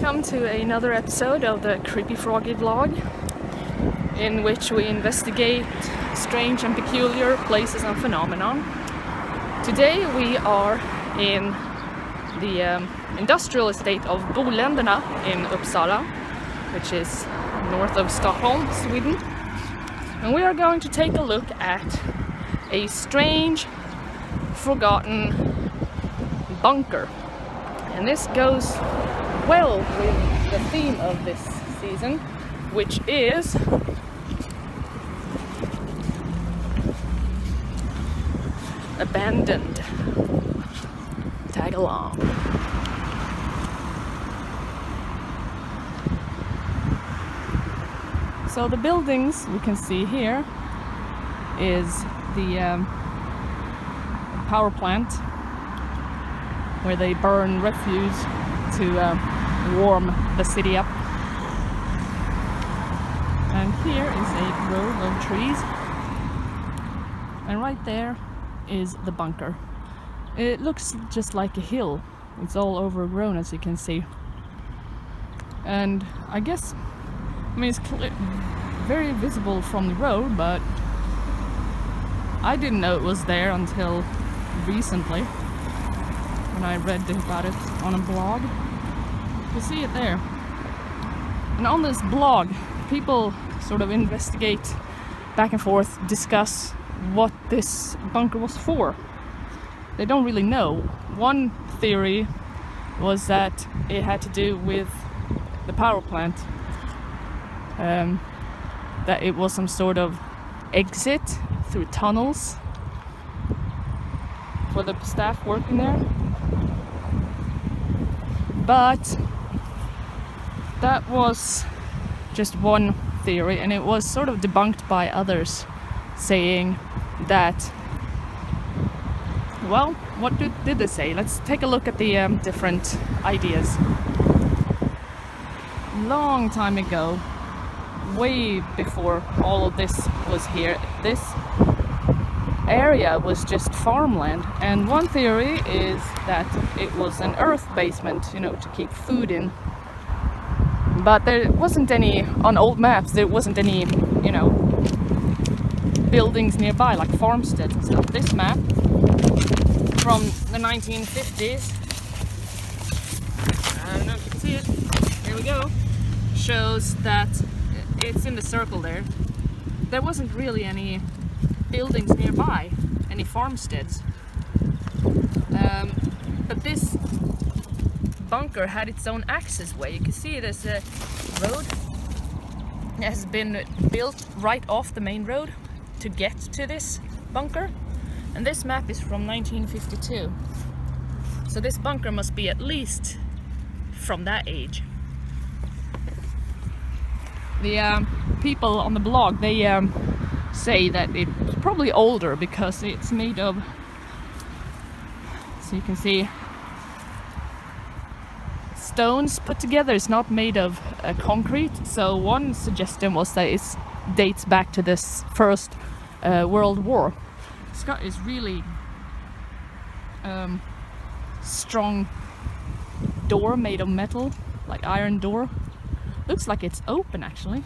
welcome to another episode of the Creepy Froggy vlog, in which we investigate strange and peculiar places and phenomenon. Today we are in the industrial estate of Boländerna in Uppsala, which is north of Stockholm, Sweden. And we are going to take a look at a strange, forgotten bunker. And this goes well with the theme of this season, which is abandoned. Tag along. So the buildings we can see here is the power plant, where they burn refuse to warm the city up. And here is a grove of trees, and right there is the bunker. It looks just like a hill. It's all overgrown, as you can see. And I guess, I mean, it's very visible from the road, but I didn't know it was there until recently, when I read about it on a blog. You see it there. And on this blog, people sort of investigate back and forth, discuss what this bunker was for. They don't really know. One theory was that it had to do with the power plant. That it was some sort of exit through tunnels for the staff working there. But that was just one theory, and it was sort of debunked by others, saying that, well, what did they say? Let's take a look at the different ideas. Long time ago, way before all of this was here, this area was just farmland, and one theory is that it was an earth basement, you know, to keep food in. But there wasn't any, on old maps, there wasn't any, you know, buildings nearby, like farmsteads and stuff. This map from the 1950s, I don't know if you can see it, here we go, shows that it's in the circle there. There wasn't really any buildings nearby, any farmsteads. But this bunker had its own access way. You can see it as a road. It has been built right off the main road to get to this bunker. And this map is from 1952. So this bunker must be at least from that age. The people on the blog, they say that it's probably older because it's made of, so you can see, stones put together. It's not made of concrete. So one suggestion was that it dates back to this First World War. It's got this really strong door made of metal, like iron door. Looks like it's open, actually,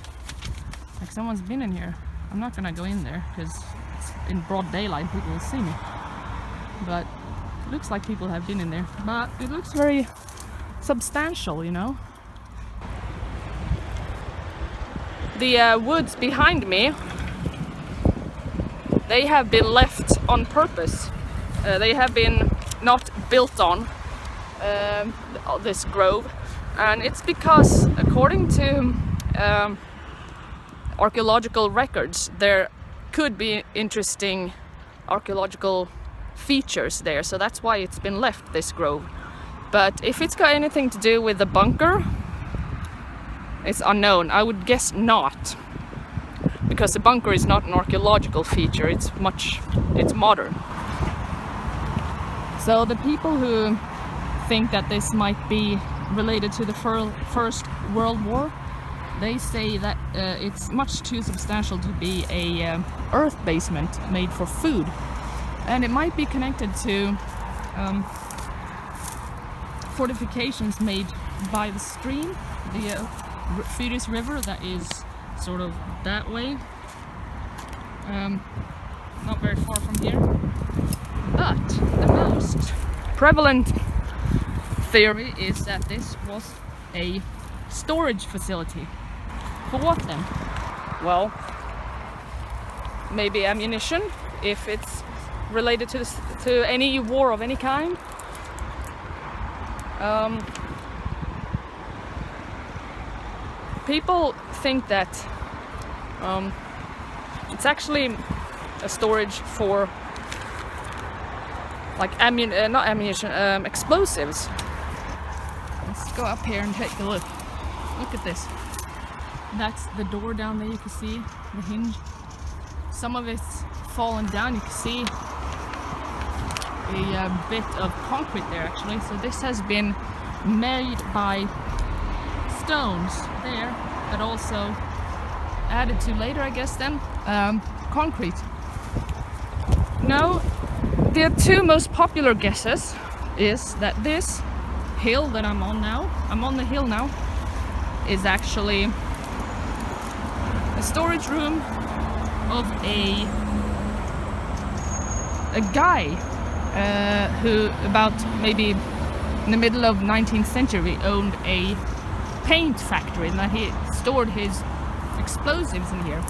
like someone's been in here. I'm not gonna go in there because it's in broad daylight, people will see me. But it looks like people have been in there. But it looks very substantial, you know. The woods behind me, they have been left on purpose. They have been not built on this grove. And it's because, according to archaeological records, there could be interesting archaeological features there, so that's why it's been left, this grove. But if it's got anything to do with the bunker, it's unknown. I would guess not, because the bunker is not an archaeological feature, it's modern. So the people who think that this might be related to the First World War, they say that it's much too substantial to be a earth basement made for food, and it might be connected to fortifications made by the stream, the Furious River that is sort of that way. Not very far from here. But the most prevalent theory is that this was a storage facility. For what then? Well, maybe ammunition, if it's related to any war of any kind. People think that it's actually a storage for like not ammunition, explosives. Let's go up here and take a look. Look at this. That's the door down there, you can see the hinge. Some of it's fallen down, you can see a bit of concrete there actually. So this has been made by stones there, but also added to later, I guess then, concrete. Now, the two most popular guesses is that this hill that I'm on the hill now, is actually a storage room of a guy who about maybe in the middle of 19th century owned a paint factory, and that he stored his explosives in here.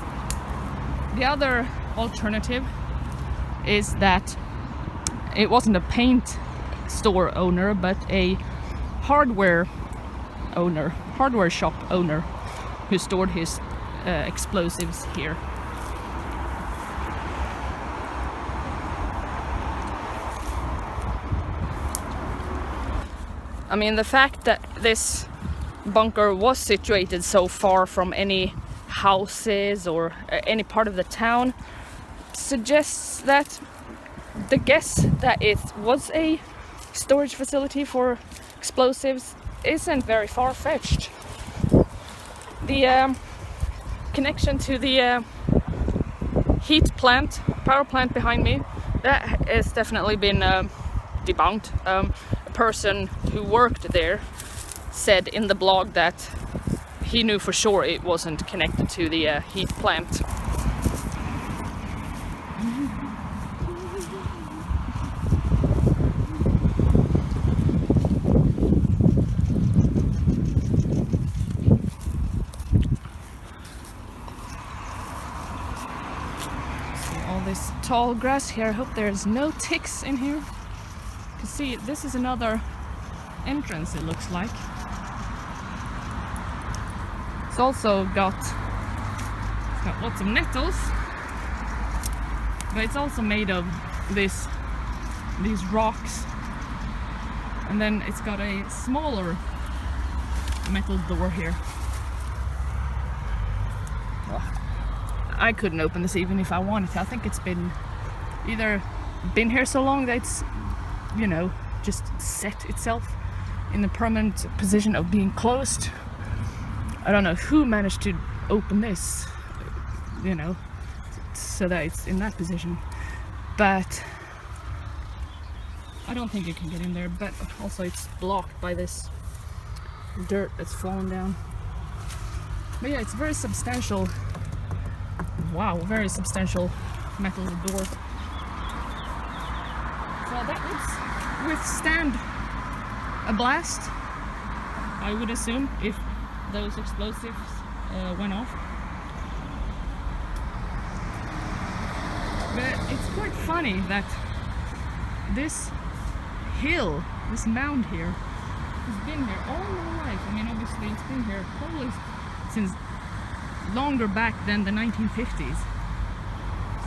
The other alternative is that it wasn't a paint store owner, but a hardware shop owner who stored his explosives here. I mean, the fact that this bunker was situated so far from any houses or any part of the town suggests that the guess that it was a storage facility for explosives isn't very far-fetched. The connection to the power plant behind me, that has definitely been debunked. A person who worked there said in the blog that he knew for sure it wasn't connected to the heat plant. All this tall grass here. I hope there's no ticks in here. You can see this is another entrance, it looks like. It's also got lots of nettles, but it's also made of these rocks, and then it's got a smaller metal door here. Well, I couldn't open this even if I wanted to. I think it's either been here so long that it's, you know, just set itself in the permanent position of being closed. I don't know who managed to open this, you know, so that it's in that position, but I don't think you can get in there. But also it's blocked by this dirt that's fallen down. But yeah, it's very substantial. Wow, very substantial metal door. So that would withstand a blast, I would assume, if those explosives went off. But it's quite funny that this hill, this mound here, has been here all my life. I mean, obviously it's been here probably since longer back than the 1950s.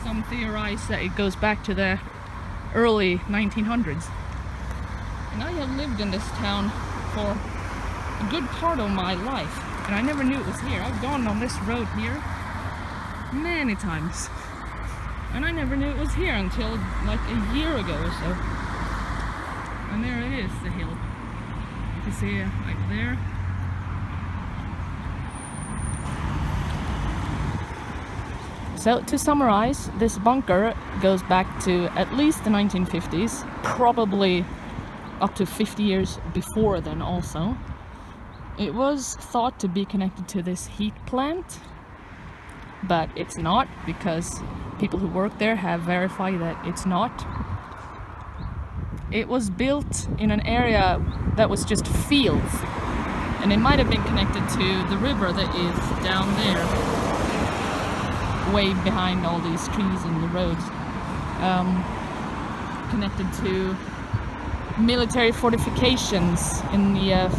Some theorize that it goes back to the early 1900s. And I have lived in this town for a good part of my life, and I never knew it was here. I've gone on this road here many times, and I never knew it was here until like a year ago or so. And there it is, the hill. You can see it like there. So to summarize, this bunker goes back to at least the 1950s, probably up to 50 years before then also. It was thought to be connected to this heat plant, but it's not, because people who work there have verified that it's not. It was built in an area that was just fields, and it might have been connected to the river that is down there, way behind all these trees and the roads, connected to military fortifications in the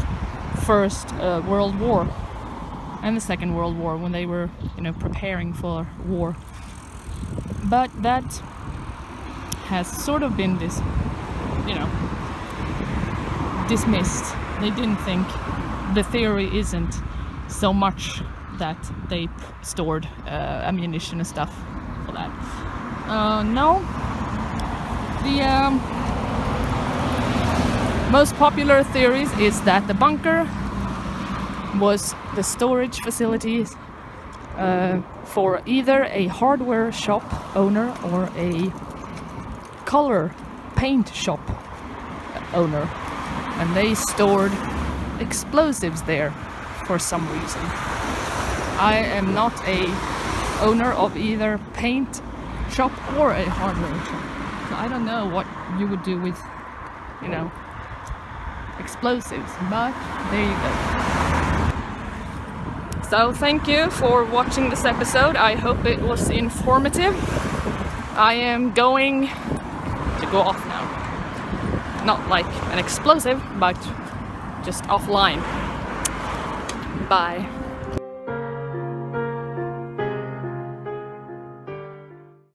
First World War and the Second World War, when they were, preparing for war. But that has sort of been dismissed. They didn't think, the theory isn't so much that they stored ammunition and stuff for that. No. The most popular theories is that the bunker was the storage facilities for either a hardware shop owner or a color paint shop owner, and they stored explosives there for some reason. I am not a owner of either paint shop or a hardware shop, so I don't know what you would do with, explosives, but there you go. So thank you for watching this episode. I hope it was informative. I am going to go off now. Not like an explosive, but just offline. Bye.